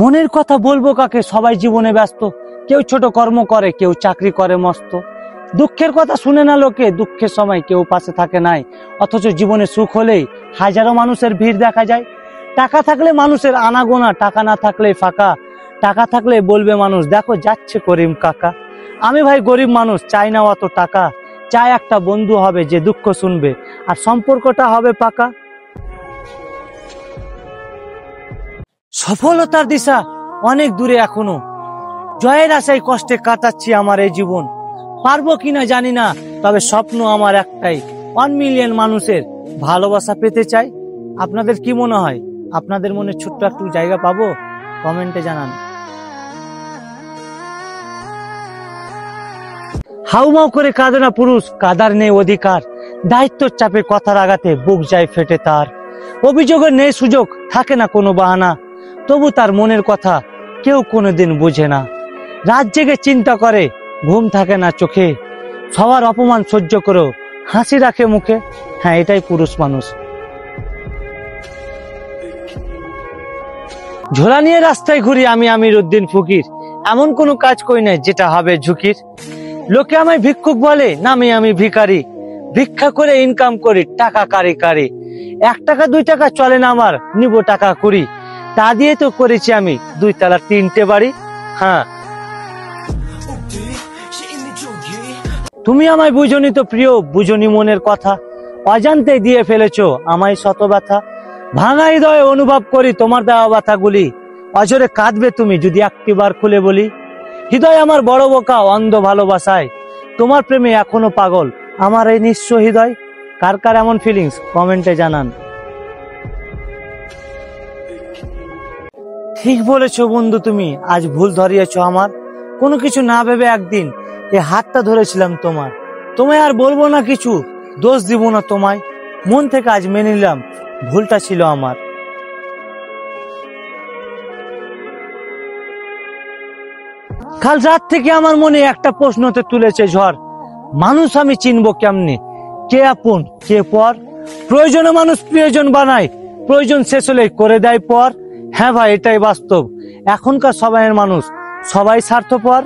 মনের কথা বলবো কাকে, সবাই জীবনে ব্যস্ত, কেউ ছোট কর্ম করে, কেউ চাকরি করে মস্ত। দুঃখের কথা শুনে না লোকে, দুঃখের সময় কেউ পাশে থাকে নাই, অথচ জীবনে সুখ হলেই হাজারো মানুষের ভিড় দেখা যায়। টাকা থাকলে মানুষের আনাগোনা, টাকা না থাকলে ফাঁকা। টাকা থাকলে বলবে মানুষ, দেখো যাচ্ছে করিম কাকা। আমি ভাই গরিব মানুষ, চাই না অত টাকা, চাই একটা বন্ধু হবে যে দুঃখ শুনবে আর সম্পর্কটা হবে পাকা। সফলতার দিশা অনেক দূরে এখনো, জয়ের আশায় কষ্টে কাটাচ্ছি আমার এই জীবন। পারবো কিনা জানি না, তবে স্বপ্ন আমার একটাই, 1 মিলিয়ন মানুষের ভালোবাসা পেতে চাই। আপনাদের কি মনে হয়, আপনাদের মনে ছোট্ট একটু জায়গা পাবো? কমেন্টে জানান। হাউমাউ করে কাঁদে না পুরুষ, কাদার নেই অধিকার। দায়িত্বর চাপে কথার আঘাতে বুক যায় ফেটে তার। অভিযোগের নেই সুযোগ, থাকে না কোনো বাহানা, তবু তার মনের কথা কেউ কোনোদিন বুঝে না। রাত জেগে চিন্তা করে, ঘুম থাকে না চোখে, সবার অপমান সহ্য করেও হাসি রাখে মুখে। হ্যাঁ, এটাই পুরুষ মানুষ। ঝোলা নিয়ে রাস্তায় ঘুরি আমি, আমির উদ্দিন ফকির। এমন কোনো কাজ করি নাই যেটা হবে ঝুঁকির। লোকে আমায় ভিক্ষুক বলে, নামে আমি ভিখারি। ভিক্ষা করে ইনকাম করি টাকা কারি কারি। 1 টাকা 2 টাকা চলে না আমার, নিব টাকা কুড়ি। তা দিয়ে তো করেছি আমি 2 তলা 3টে বাড়ি। হ্যাঁ, তুমি আমায় বুঝনি তো প্রিয়, বুঝনি মনের কথা। অজান্তে দিয়ে ফেলেছো আমায় শত ব্যথা। ভাঙা হৃদয়ে অনুভব করি তোমার দেওয়া ব্যথাগুলি। অজরে কাঁদবে তুমি যদি একটিবার খুলে বলি। হৃদয় আমার বড় বোকা, অন্ধ ভালোবাসায়। তোমার প্রেমে এখনো পাগল আমার এই নিঃস্ব হৃদয়। কার কার এমন ফিলিংস কমেন্টে জানান। ঠিক বলেছো বন্ধু তুমি, আজ ভুল ধরিয়েছো আমার। কোনো কিছু না ভেবে একদিন এ হাতটা ধরেছিলাম তোমার। তোমায় আর বলবো না কিছু, দোষ দিব না তোমায়। মন থেকে আজ মেনে নিলাম ভুলটা ছিল আমার। কাল রাত থেকে আমার মনে একটা প্রশ্নতে তুলেছে ঝড়। মানুষ আমি চিনবো কেমনে, কে আপন কে পর? প্রয়োজনে মানুষ প্রিয়জন বানায়, প্রয়োজন শেষ হলে করে দেয় পর। হ্যাঁ ভাই, এটাই বাস্তব। এখনকার সবাইয়ের মানুষ সবাই স্বার্থপর।